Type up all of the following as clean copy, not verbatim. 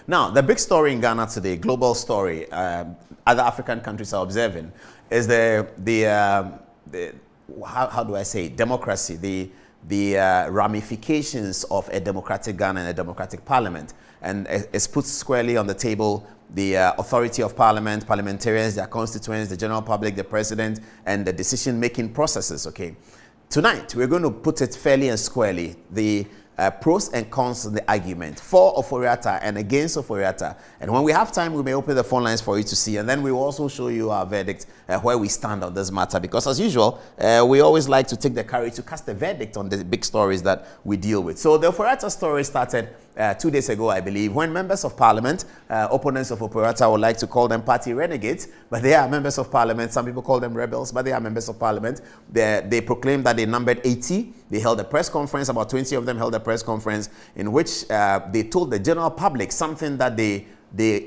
Now, the big story in Ghana today, global story, other African countries are observing, is how do I say, democracy, the ramifications of a democratic Ghana and a democratic parliament. And it's put squarely on the table the authority of parliament, parliamentarians, their constituents, the general public, the president, and the decision-making processes, okay? Tonight, we're going to put it fairly and squarely, the pros and cons of the argument for Ofori-Atta and against Ofori-Atta. And when we have time, we may open the phone lines for you to see. And then we will also show you our verdict, where we stand on this matter. Because as usual, we always like to take the courage to cast a verdict on the big stories that we deal with. So the Ofori-Atta story started 2 days ago, I believe, when members of parliament, opponents of Ofori-Atta would like to call them party renegades, but they are members of parliament. Some people call them rebels, but they are members of parliament. They proclaimed that they numbered 80. They held a press conference. About 20 of them held a press conference in which they told the general public something that they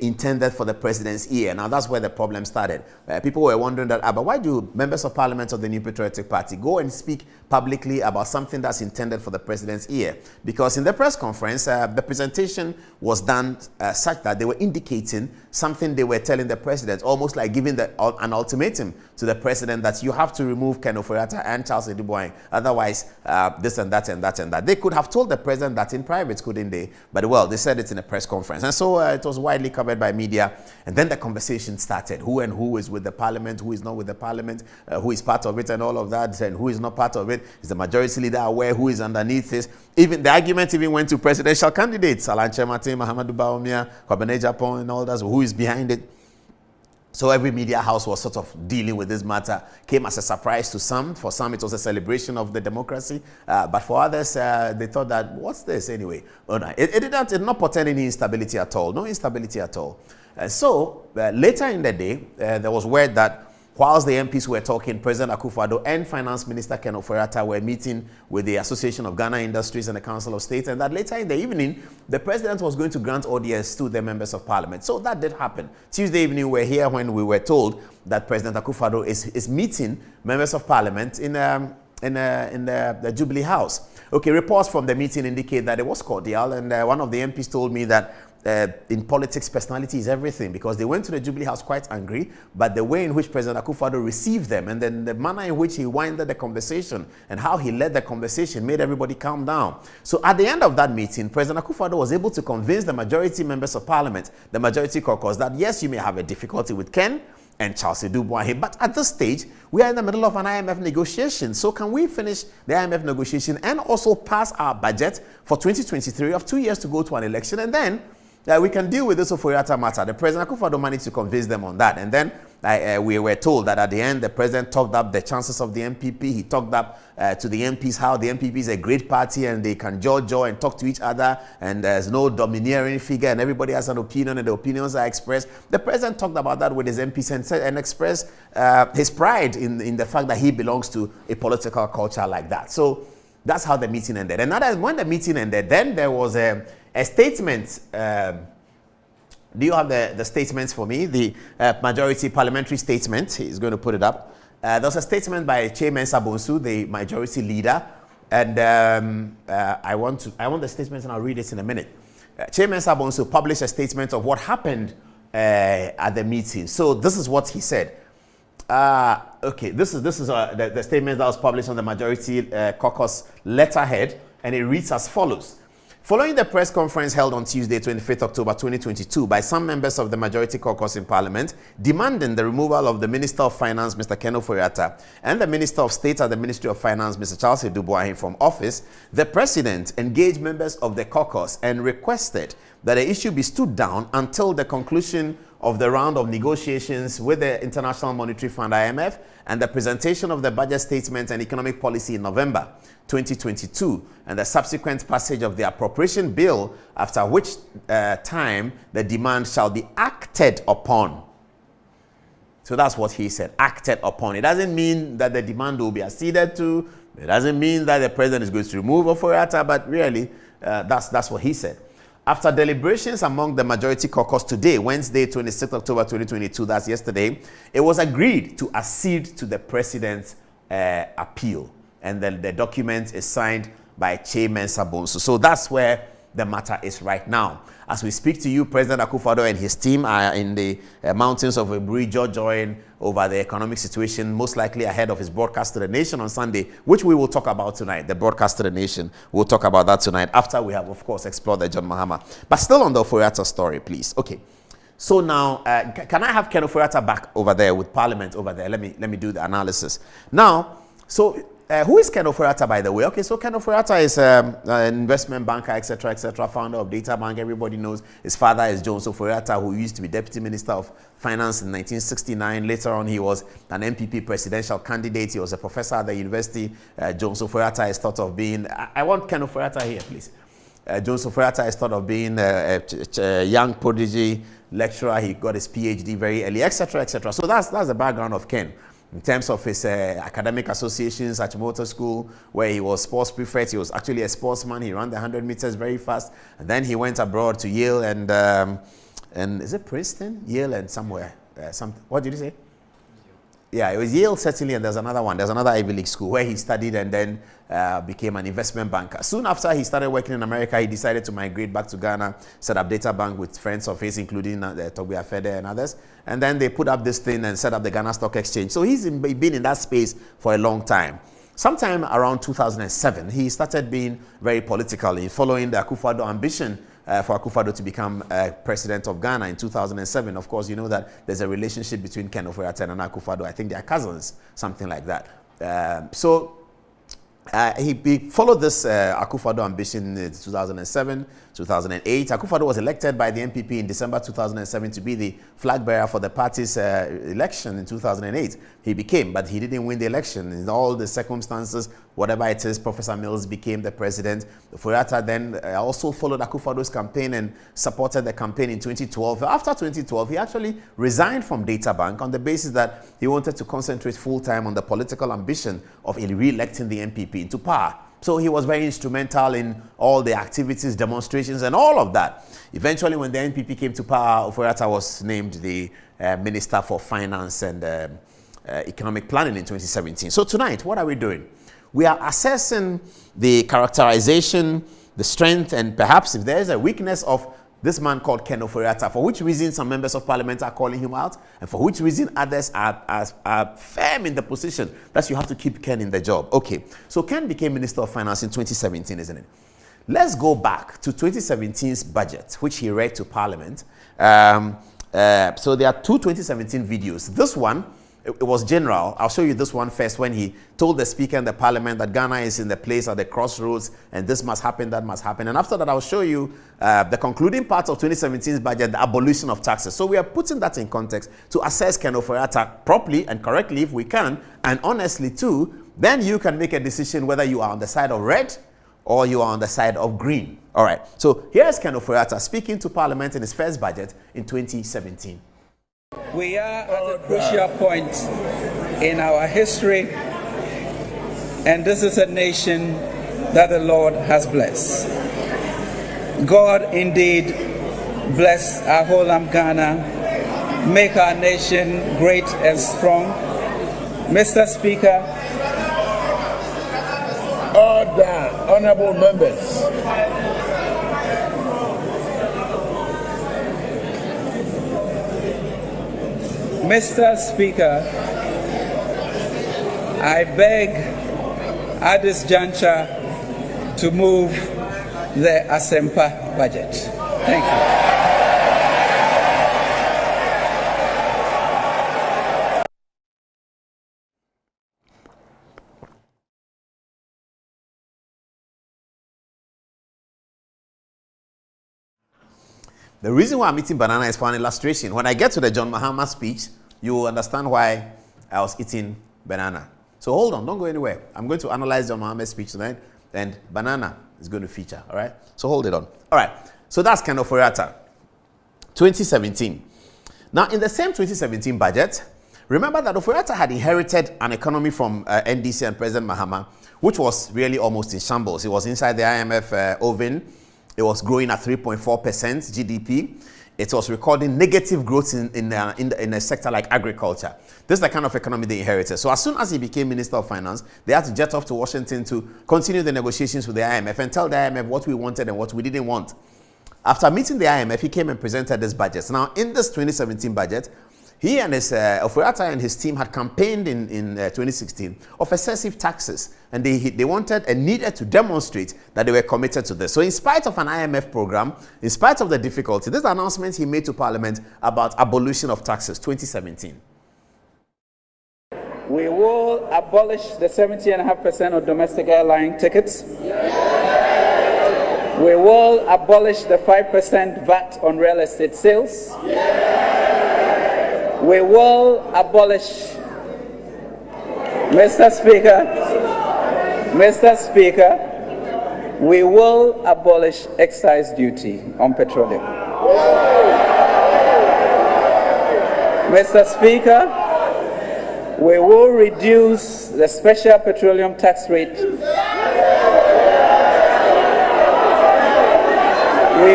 intended for the president's ear. Now, that's where the problem started. People were wondering that, but why do members of parliament of the New Patriotic Party go and speak publicly about something that's intended for the president's ear? Because in the press conference, the presentation was done such that they were indicating something they were telling the president, almost like giving an ultimatum to the president that you have to remove Ken Ofori-Atta and Charles Edubong. Otherwise, this and that and that and that. They could have told the president that in private, couldn't they? But well, they said it in a press conference. And so it was widely covered by media. And then the conversation started. Who and who is with the parliament, who is not with the parliament, who is part of it and all of that, and who is not part of it. Is the majority leader aware who is underneath this? Even the argument even went to presidential candidates, Alanche Martin, Mahamadou Bawumia, Kwabena Japan, and all that. Who is behind it? So every media house was sort of dealing with this matter. Came as a surprise to some. For some, it was a celebration of the democracy. But for others, they thought that, what's this anyway? Oh, no. It did not portend any instability at all. No instability at all. So later in the day, there was word that whilst the MPs were talking, President Akufo-Addo and Finance Minister Ken Ofori-Atta were meeting with the Association of Ghana Industries and the Council of State, and that later in the evening, the president was going to grant audience to the members of parliament. So that did happen. Tuesday evening, we were here when we were told that President Akufo-Addo is meeting members of parliament in the Jubilee House. Okay, reports from the meeting indicate that it was cordial, and one of the MPs told me that in politics, personality is everything, because they went to the Jubilee House quite angry, but the way in which President Akufo-Addo received them and then the manner in which he winded the conversation and how he led the conversation made everybody calm down. So at the end of that meeting, President Akufo-Addo was able to convince the majority members of parliament, the majority caucus, that yes, you may have a difficulty with Ken and Charles Edubong, but at this stage, we are in the middle of an IMF negotiation. So can we finish the IMF negotiation and also pass our budget for 2023 of 2 years to go to an election, and then we can deal with this Ofori-Atta matter. The President Akufo-Addo managed to convince them on that. And then we were told that at the end, the President talked up the chances of the MPP. He talked up to the MPs how the MPP is a great party and they can jaw and talk to each other. And there's no domineering figure and everybody has an opinion and the opinions are expressed. The President talked about that with his MPs and expressed his pride in the fact that he belongs to a political culture like that. So that's how the meeting ended. And when the meeting ended, then there was a statement. Do you have the statements for me? The majority parliamentary statement. He's going to put it up. There was a statement by Chairman Sabonsu, the majority leader, and I want the statement, and I'll read it in a minute. Chairman Sabonsu published a statement of what happened at the meeting. So this is what he said. Okay, this is the statement that was published on the majority caucus letterhead, and it reads as follows. Following the press conference held on Tuesday, 25th October 2022, by some members of the majority caucus in Parliament, demanding the removal of the Minister of Finance, Mr. Ken Ofori-Atta, and the Minister of State at the Ministry of Finance, Mr. Charles Edubong, from office, the President engaged members of the caucus and requested that the issue be stood down until the conclusion of the round of negotiations with the International Monetary Fund, IMF, and the presentation of the budget statement and economic policy in November 2022, and the subsequent passage of the appropriation bill, after which time the demand shall be acted upon. So that's what he said, acted upon. It doesn't mean that the demand will be acceded to. It doesn't mean that the president is going to remove Ofori-Atta, but really, that's what he said. After deliberations among the majority caucus today, Wednesday, 26th October 2022, that's yesterday, it was agreed to accede to the president's appeal. And then the document is signed by Chairman Sabonsu. So that's where the matter is right now. As we speak to you, President Akufo-Addo and his team are in the mountains of Eburi, jojoying over the economic situation, most likely ahead of his broadcast to the nation on Sunday, which we will talk about tonight. The broadcast to the nation, we'll talk about that tonight after we have, of course, explored the John Mahama. But still on the Ofori-Atta story, please. Okay. So now, can I have Ken Ofori-Atta back over there with Parliament over there? Let me do the analysis. Now, so who is Ken Ofori-Atta, by the way? Okay, so Ken Ofori-Atta is an investment banker, etc., founder of Data Bank. Everybody knows his father is Jones Ofori-Atta, who used to be Deputy Minister of Finance in 1969. Later on, he was an MPP presidential candidate. He was a professor at the university. Jones Ofori-Atta is thought of being... I want Ken Ofori-Atta here, please. Jones Ofori-Atta is thought of being a young prodigy lecturer. He got his PhD very early, etc., etc. So that's the background of Ken. In terms of his academic associations at Motor School, where he was sports prefect, he was actually a sportsman. He ran the 100 meters very fast. And then he went abroad to Yale and is it Princeton? Yale and somewhere. What did you say? Yeah, it was Yale certainly, and there's another one. There's another Ivy League school where he studied and then became an investment banker. Soon after he started working in America, he decided to migrate back to Ghana, set up Data Bank with friends of his, including Togbe Afede and others. And then they put up this thing and set up the Ghana Stock Exchange. So he's been in that space for a long time. Sometime around 2007, he started being very political, following the Akufo-Addo ambition for Akufo-Addo to become president of Ghana in 2007. Of course, you know that there's a relationship between Ken Ofori-Atta and Akufo-Addo. I think they are cousins, something like that. He followed this Akufo-Addo ambition in 2007, 2008. Akufo-Addo was elected by the NPP in December 2007 to be the flag bearer for the party's election in 2008. He became, but he didn't win the election. In all the circumstances, whatever it is, Professor Mills became the president. Ofori-Atta then also followed Akufo-Addo's campaign and supported the campaign in 2012. After 2012, he actually resigned from Data Bank on the basis that he wanted to concentrate full-time on the political ambition of re-electing the NPP into power. So he was very instrumental in all the activities, demonstrations, and all of that. Eventually, when the NPP came to power, Ofori-Atta was named the Minister for Finance and Economic Planning in 2017. So tonight, what are we doing? We are assessing the characterization, the strength, and perhaps if there is a weakness of this man called Ken Ofori-Atta, for which reason some members of parliament are calling him out, and for which reason others are firm in the position that you have to keep Ken in the job. Okay, so Ken became Minister of Finance in 2017, isn't it? Let's go back to 2017's budget, which he read to Parliament. So there are two 2017 videos. This one, it was general. I'll show you this one first, when he told the Speaker in the Parliament that Ghana is in the place at the crossroads and this must happen, that must happen. And after that, I'll show you the concluding part of 2017's budget, the abolition of taxes. So we are putting that in context to assess Ken Ofori-Atta properly and correctly if we can, and honestly too. Then you can make a decision whether you are on the side of red or you are on the side of green. All right. So here's Ken Ofori-Atta speaking to Parliament in his first budget in 2017. We are at a crucial point in our history, and this is a nation that the Lord has blessed. God indeed bless our whole Ghana, make our nation great and strong. Mr. Speaker, order, honorable members. Mr. Speaker, I beg at this juncture to move the Asempa budget. Thank you. The reason why I'm eating banana is for an illustration. When I get to the John Mahama speech, you will understand why I was eating banana. So hold on, don't go anywhere. I'm going to analyze John Mahama's speech tonight, and banana is going to feature, all right? So hold it on. All right, so that's Ken Ofori-Atta, 2017. Now, in the same 2017 budget, remember that Ofori-Atta had inherited an economy from NDC and President Mahama, which was really almost in shambles. It was inside the IMF oven. It was growing at 3.4% GDP. it was recording negative growth in a sector like agriculture. This is the kind of economy they inherited. So as soon as he became Minister of Finance, they had to jet off to Washington to continue the negotiations with the IMF and tell the IMF what we wanted and what we didn't want. After meeting the IMF, he came and presented this budget. Now, in this 2017 budget, he and his Ofori-Atta and his team had campaigned in 2016 of excessive taxes, and they wanted and needed to demonstrate that they were committed to this. So in spite of an IMF program, in spite of the difficulty, this announcement he made to Parliament about abolition of taxes, 2017. We will abolish the 70.5% of domestic airline tickets. We will abolish the 5% VAT on real estate sales. We will abolish, Mr. Speaker, we will abolish excise duty on petroleum. Mr. Speaker, we will reduce the special petroleum tax rate. We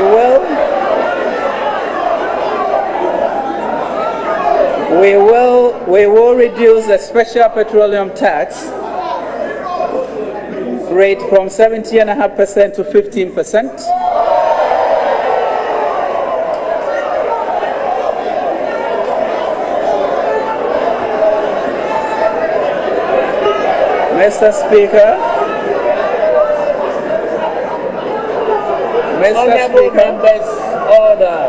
will reduce the special petroleum tax rate from 70.5% to 15%. Mr. Speaker, Honorable members, order.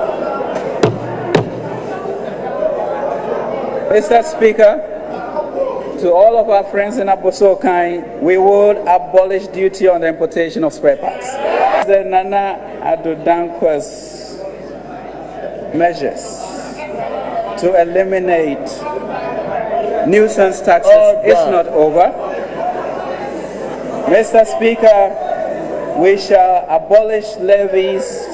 Mr. Speaker, to all of our friends in Abosokai, we would abolish duty on the importation of spare parts. The Nana Addo Dankwa's measures to eliminate nuisance taxes is not over. Mr. Speaker, we shall abolish levies.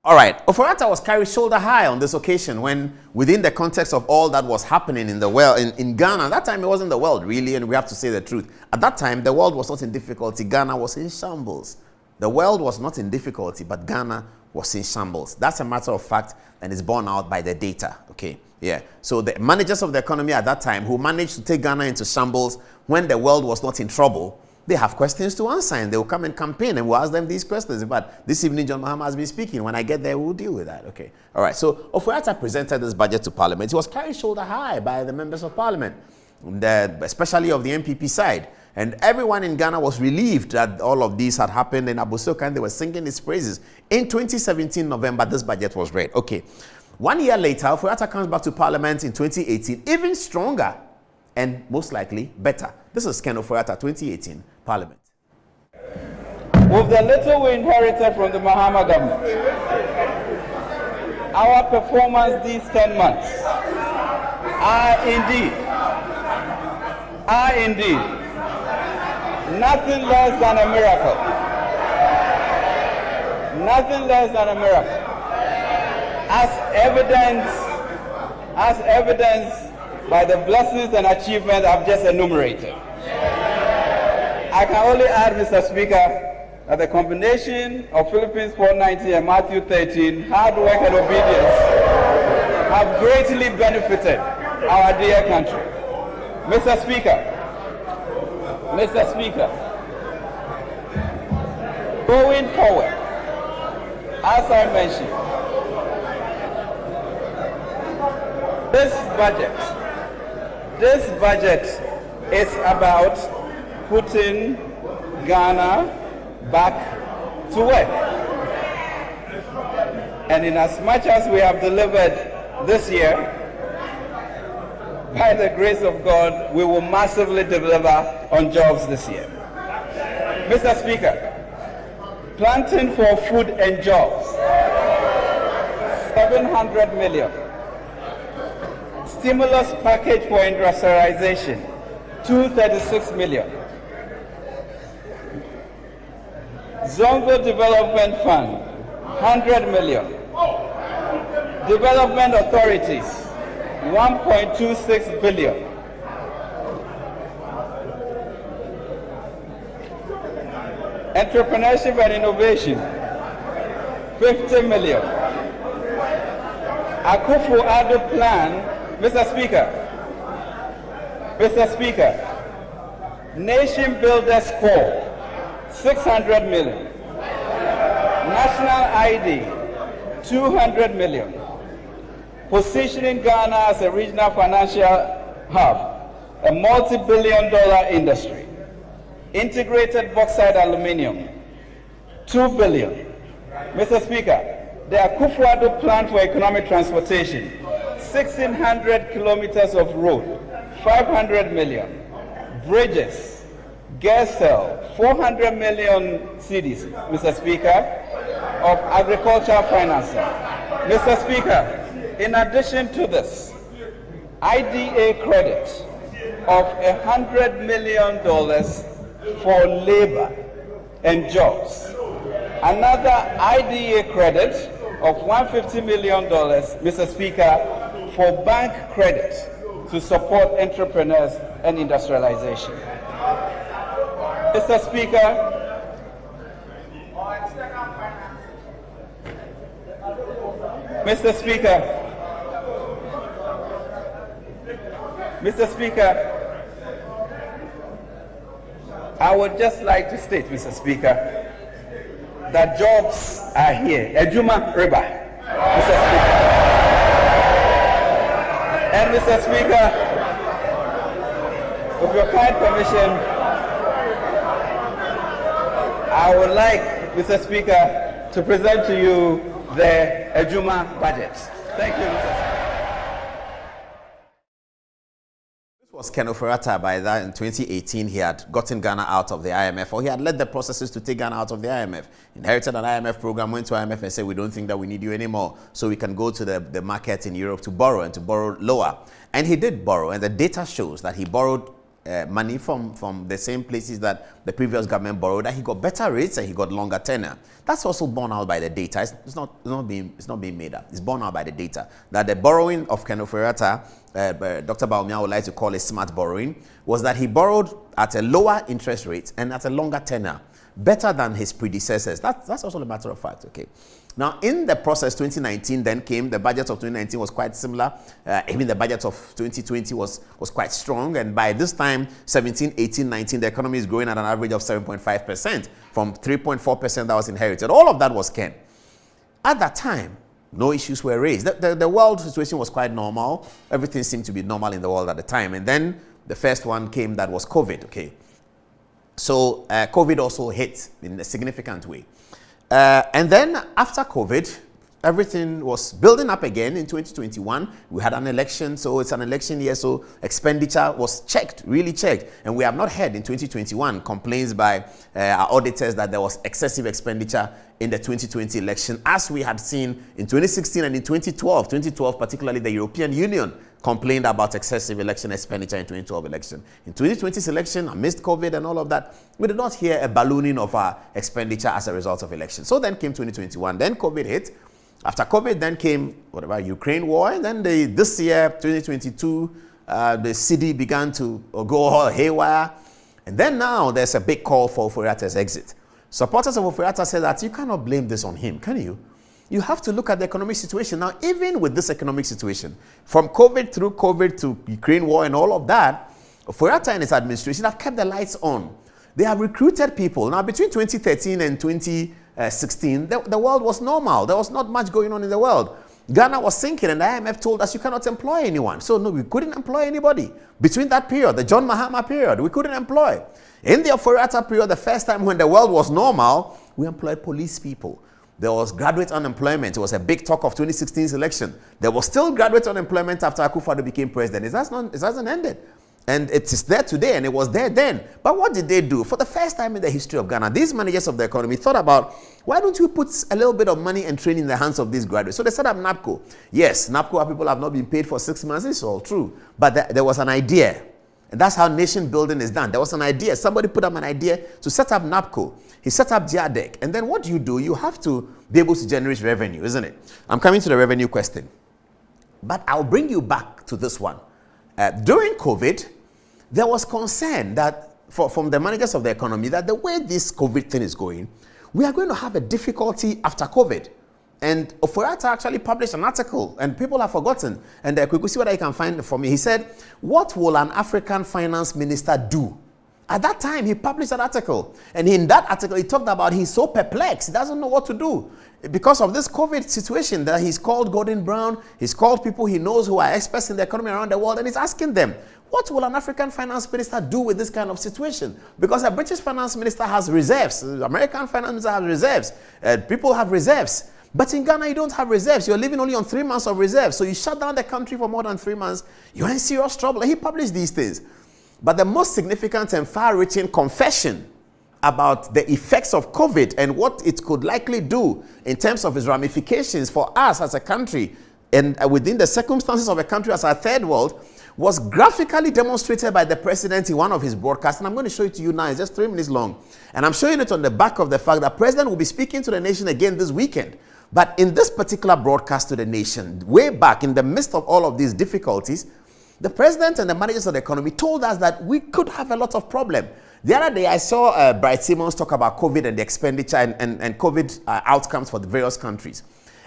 All right, Ofori-Atta was carried shoulder high on this occasion when, within the context of all that was happening in the world, in Ghana, at that time it wasn't the world really, and we have to say the truth. At that time, the world was not in difficulty, Ghana was in shambles. The world was not in difficulty, but Ghana was in shambles. That's a matter of fact, and it's borne out by the data, okay? Yeah, so the managers of the economy at that time who managed to take Ghana into shambles when the world was not in trouble, they have questions to answer, and they will come and campaign, and we'll ask them these questions. In fact, this evening, John Mahama has been speaking. When I get there, we'll deal with that. Okay. All right. So, Ofori-Atta presented this budget to Parliament. He was carried shoulder high by the members of Parliament, especially of the MPP side. And everyone in Ghana was relieved that all of these had happened, and Abosokan, they were singing his praises. In 2017, November, this budget was read. Okay. 1 year later, Ofori-Atta comes back to Parliament in 2018, even stronger and most likely better. This is Ken Ofori-Atta, 2018, Parliament. With the little we inherited from the Mahama government, our performance these 10 months are indeed nothing less than a miracle. Nothing less than a miracle. As evidenced by the blessings and achievements I've just enumerated. I can only add, Mr. Speaker, that the combination of Philippines 490 and Matthew 13, hard work and obedience, have greatly benefited our dear country. Mr. Speaker, going forward, as I mentioned, this budget is about putting Ghana back to work. And in as much as we have delivered this year, by the grace of God, we will massively deliver on jobs this year. Mr. Speaker, planting for food and jobs, 700 million. Stimulus package for industrialization, 236 million. Zongo Development Fund, 100 million. Development authorities, 1.26 billion. Entrepreneurship and innovation, 50 million. Akufo-Addo plan, Mr. Speaker, Nation Builders Corps, 600 million. National ID, 200 million. Positioning Ghana as a regional financial hub, a multi-billion-dollar industry. Integrated bauxite aluminium, 2 billion. Mr. Speaker, the Akufo-Addo plan for economic transportation, 1,600 kilometers of road, 500 million. Bridges, Gersel, 400 million cedis, Mr. Speaker, of agricultural financing. Mr. Speaker, in addition to this, IDA credit of $100 million for labor and jobs. Another IDA credit of $150 million, Mr. Speaker, for bank credit to support entrepreneurs and industrialization. Mr. Speaker, I would just like to state, Mr. Speaker, that jobs are here. Ejuma Riba, Mr. Speaker. And Mr. Speaker, with your kind permission, I would like, Mr. Speaker, to present to you the Ejuma budget. Thank you, Mr. Speaker. Was Ken Ofori-Atta. By that in 2018 he had gotten Ghana out of the IMF, or he had led the processes to take Ghana out of the IMF. Inherited an IMF program, went to IMF and said, we don't think that we need you anymore, so we can go to the market in Europe to borrow, and to borrow lower. And he did borrow, and the data shows that he borrowed money from the same places that the previous government borrowed, and he got better rates and he got longer tenure. That's also borne out by the data. It's not being made up. It's borne out by the data that the borrowing of Ken Ofori-Atta, Dr. Baumia would like to call it smart borrowing, was that he borrowed at a lower interest rate and at a longer tenure, better than his predecessors. That's also a matter of fact. Okay. Now, in the process, 2019 then came. The budget of 2019 was quite similar. Even the budget of 2020 was quite strong. And by this time, 17, 18, 19, the economy is growing at an average of 7.5% from 3.4% that was inherited. All of that was Ken. At that time, no issues were raised. The world situation was quite normal. Everything seemed to be normal in the world at the time. And then the first one came, that was COVID. Okay. So COVID also hit in a significant way. And then after COVID, everything was building up again in 2021. We had an election, so it's an election year, so expenditure was checked, really checked. And we have not heard in 2021 complaints by our auditors that there was excessive expenditure in the 2020 election, as we had seen in 2016 and in 2012. 2012, particularly, the European Union complained about excessive election expenditure in 2012 election. In 2020's election, amidst COVID and all of that, we did not hear a ballooning of our expenditure as a result of election. So then came 2021, then COVID hit. After COVID, then came Ukraine war, and then this year, 2022, the city began to go all haywire. And then now there's a big call for Ofori-Atta's exit. Supporters of Ofori-Atta say that you cannot blame this on him, can you? You have to look at the economic situation. Now, even with this economic situation, from COVID through COVID to Ukraine war and all of that, Ofori-Atta and his administration have kept the lights on. They have recruited people. Now, between 2013 and 2016, the world was normal. There was not much going on in the world. Ghana was sinking, and the IMF told us you cannot employ anyone. So, no, we couldn't employ anybody. Between that period, the John Mahama period, we couldn't employ. In the Ofori-Atta period, the first time when the world was normal, we employed police people. There was graduate unemployment. It was a big talk of 2016's election. There was still graduate unemployment after Akufo-Addo became president. It hasn't ended. And it is there today, and it was there then. But what did they do? For the first time in the history of Ghana, these managers of the economy thought about, why don't we put a little bit of money and training in the hands of these graduates? So they set up NAPCO. Yes, NAPCO people have not been paid for 6 months. It's all true. But there was an idea. And that's how nation building is done. There was an idea. Somebody put up an idea to set up NAPCO. He set up GIADEC. And then what do? You have to be able to generate revenue, isn't it? I'm coming to the revenue question. But I'll bring you back to this one. During COVID, there was concern that from the managers of the economy that the way this COVID thing is going, we are going to have a difficulty after COVID. And Ofori-Atta actually published an article, and people have forgotten. And we could see what I can find for me. He said, what will an African finance minister do? At that time, he published an article. And in that article, he talked about he's so perplexed. He doesn't know what to do. Because of this COVID situation, that he's called Gordon Brown, he's called people he knows who are experts in the economy around the world, and he's asking them, what will an African finance minister do with this kind of situation? Because a British finance minister has reserves. American finance minister has reserves. People have reserves. But in Ghana, you don't have reserves. You're living only on 3 months of reserves. So you shut down the country for more than 3 months. You're in serious trouble. And he published these things. But the most significant and far-reaching confession about the effects of COVID and what it could likely do in terms of its ramifications for us as a country and within the circumstances of a country as a third world was graphically demonstrated by the president in one of his broadcasts. And I'm going to show it to you now. It's just 3 minutes long. And I'm showing it on the back of the fact that the president will be speaking to the nation again this weekend. But in this particular broadcast to the nation, way back in the midst of all of these difficulties, the president and the managers of the economy told us that we could have a lot of problem. The other day, I saw Bright Simmons talk about COVID and the expenditure and COVID outcomes for the various countries.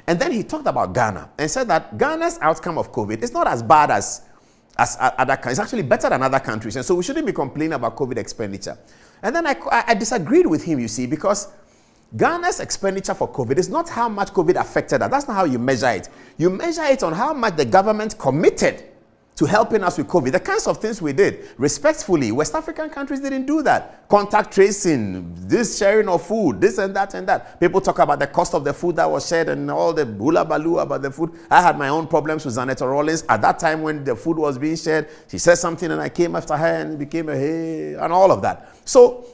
And then he talked about Ghana and said that Ghana's outcome of COVID is not as bad as other countries. It's actually better than other countries. And so we shouldn't be complaining about COVID expenditure. And then I disagreed with him, you see, because Ghana's expenditure for COVID is not how much COVID affected us. That's not how you measure it. You measure it on how much the government committed to helping us with COVID. The kinds of things we did, respectfully, West African countries didn't do that. Contact tracing, this sharing of food, this and that and that. People talk about the cost of the food that was shared and all the hula baloo about the food. I had my own problems with Zanetta Rollins. At that time when the food was being shared, she said something and I came after her and it became a hey and all of that. So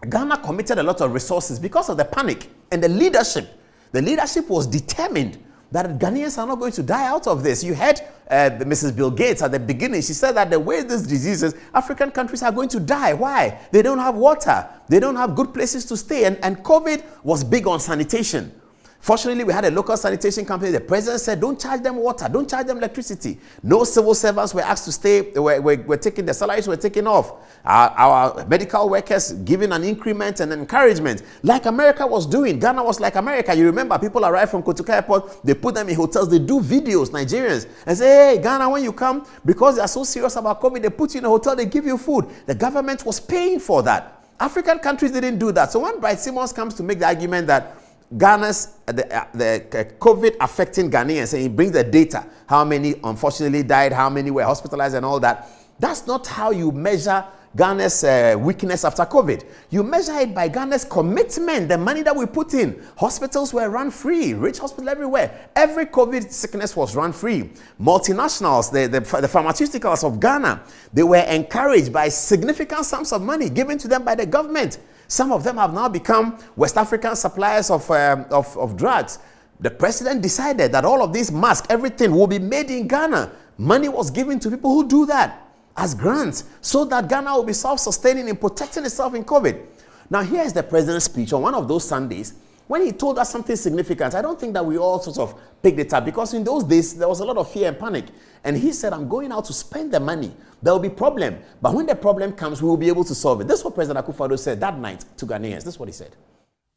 Ghana committed a lot of resources because of the panic and the leadership. The leadership was determined that Ghanaians are not going to die out of this. You heard Mrs. Bill Gates at the beginning. She said that the way this disease is, African countries are going to die. Why? They don't have water. They don't have good places to stay. And COVID was big on sanitation. Fortunately, we had a local sanitation company. The president said, don't charge them water, don't charge them electricity. No civil servants were asked to stay. We're taking, the salaries were taken off. Our medical workers given an increment and encouragement. Like America was doing. Ghana was like America. You remember, people arrive from Kotoka Airport, they put them in hotels, they do videos, Nigerians, and say, hey, Ghana, when you come, because they are so serious about COVID, they put you in a hotel, they give you food. The government was paying for that. African countries didn't do that. So when Bright Simmons comes to make the argument that Ghana's the COVID affecting Ghanaians, and he brings the data, how many unfortunately died, how many were hospitalized and all that. That's not how you measure Ghana's weakness after COVID. You measure it by Ghana's commitment, the money that we put in. Hospitals were run free, rich hospital everywhere. Every COVID sickness was run free. Multinationals, the pharmaceuticals of Ghana, they were encouraged by significant sums of money given to them by the government. Some of them have now become West African suppliers of drugs. The president decided that all of these masks, everything will be made in Ghana. Money was given to people who do that as grants so that Ghana will be self-sustaining in protecting itself in COVID. Now, here's the president's speech on one of those Sundays when he told us something significant. I don't think that we all sort of picked it up because in those days, there was a lot of fear and panic. And he said, I'm going out to spend the money. There will be problem. But when the problem comes, we will be able to solve it. This is what President Akufo-Addo said that night to Ghanaians. This is what he said.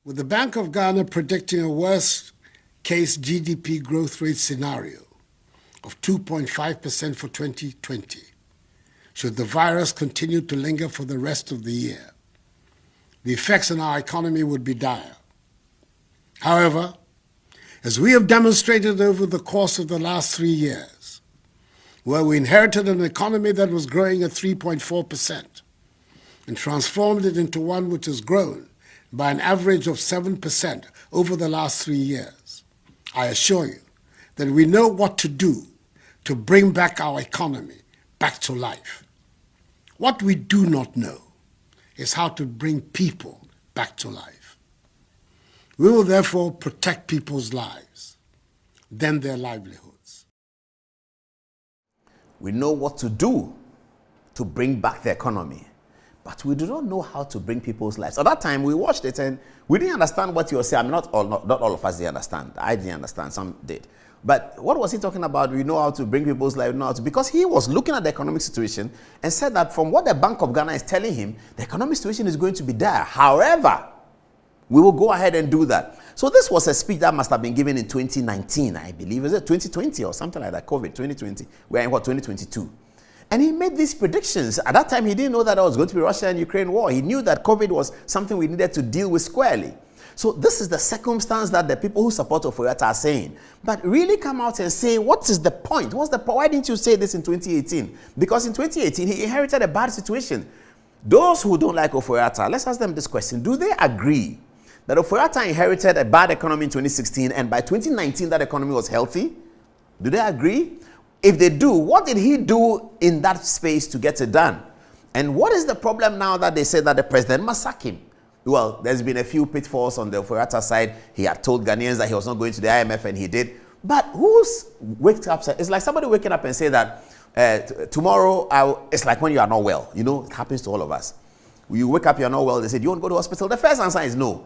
With the Bank of Ghana predicting a worst-case GDP growth rate scenario of 2.5% for 2020, should the virus continue to linger for the rest of the year, the effects on our economy would be dire. However, as we have demonstrated over the course of the last 3 years, where we inherited an economy that was growing at 3.4% and transformed it into one which has grown by an average of 7% over the last 3 years, I assure you that we know what to do to bring back our economy back to life. What we do not know is how to bring people back to life. We will therefore protect people's lives, then their livelihoods. We know what to do to bring back the economy, but we do not know how to bring people's lives. At that time, we watched it and we didn't understand what you were saying. Not all of us did understand. I didn't understand. Some did. But what was he talking about? We know how to bring people's lives, because he was looking at the economic situation and said that from what the Bank of Ghana is telling him, the economic situation is going to be dire. However, we will go ahead and do that. So this was a speech that must have been given in 2019, I believe. Is it 2020 or something like that? COVID, 2020. We're in 2022? And he made these predictions. At that time, he didn't know that there was going to be Russia and Ukraine war. He knew that COVID was something we needed to deal with squarely. So this is the circumstance that the people who support Ofori-Atta are saying. But really come out and say, what is the point? What's the point? Why didn't you say this in 2018? Because in 2018, he inherited a bad situation. Those who don't like Ofori-Atta, let's ask them this question. Do they agree that Ofori-Atta inherited a bad economy in 2016 and by 2019 that economy was healthy? Do they agree? If they do, what did he do in that space to get it done? And what is the problem now that they say that the president must sack him? Well, there's been a few pitfalls on the Ofori-Atta side. He had told Ghanaians that he was not going to the IMF, and he did. But who's wakes up? It's like somebody waking up and say that tomorrow, it's like when you are not well. You know, it happens to all of us. You wake up, you're not well. They say, do you want to go to the hospital? The first answer is no.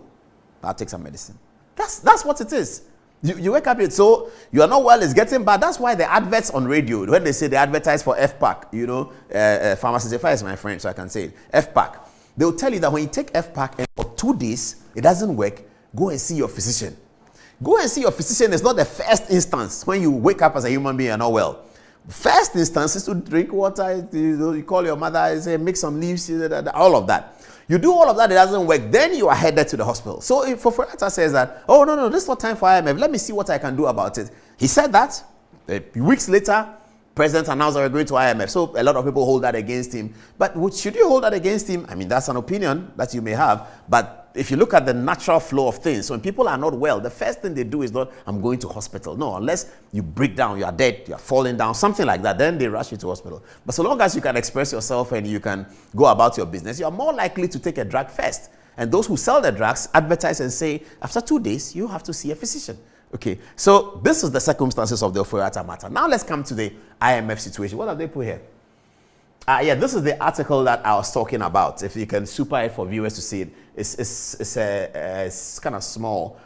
I'll take some medicine. That's what it is. You wake up, so you are not well, it's getting bad. That's why the adverts on radio, when they say they advertise for FPAC, you know, Pharmacist is my friend, so I can say it, FPAC. They'll tell you that when you take FPAC and for 2 days, it doesn't work, go and see your physician. Go and see your physician is not the first instance when you wake up as a human being and not well. First instance is to drink water, you call your mother, you say, make some leaves, all of that. You do all of that, it doesn't work, then you are headed to the hospital. So if Ofori-Atta says that, oh, no, this is not time for IMF, let me see what I can do about it. He said that. Weeks later, President announced that we're going to IMF. So a lot of people hold that against him. But should you hold that against him? I mean, that's an opinion that you may have. But if you look at the natural flow of things, when people are not well, the first thing they do is not, I'm going to hospital. No, unless you break down, you are dead, you are falling down, something like that, then they rush you to hospital. But so long as you can express yourself and you can go about your business, you are more likely to take a drug first. And those who sell the drugs advertise and say, after 2 days, you have to see a physician. Okay, so this is the circumstances of the Ofori-Atta matter. Now let's come to the IMF situation. What have they put here? Yeah, this is the article that I was talking about. If you can super it for viewers to see it, it's kind of small.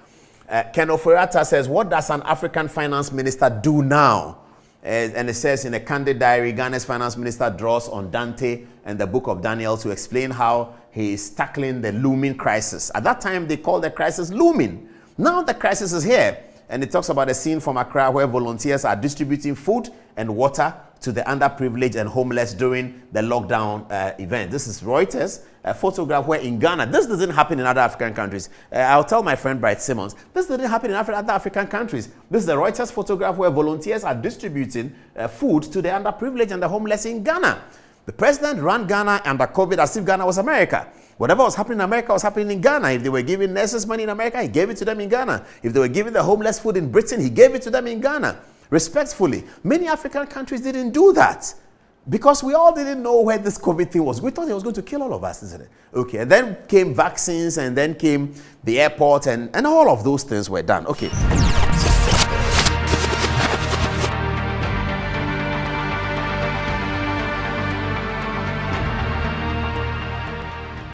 Ken Ofori-Atta says, what does an African finance minister do now? And it says in a candid diary, Ghana's finance minister draws on Dante and the book of Daniel to explain how he is tackling the looming crisis. At that time, they called the crisis looming. Now the crisis is here. And it talks about a scene from Accra where volunteers are distributing food and water to the underprivileged and homeless during the lockdown event. This is Reuters, a photograph where in Ghana, this doesn't happen in other African countries. I'll tell my friend Bright Simmons, this doesn't happen in other African countries. This is a Reuters photograph where volunteers are distributing food to the underprivileged and the homeless in Ghana. The president ran Ghana under COVID as if Ghana was America. Whatever was happening in America was happening in Ghana. If they were giving nurses money in America, he gave it to them in Ghana. If they were giving the homeless food in Britain, he gave it to them in Ghana. Respectfully, many African countries didn't do that because we all didn't know where this COVID thing was. We thought it was going to kill all of us, isn't it? Okay, and then came vaccines, and then came the airport, and all of those things were done. Okay.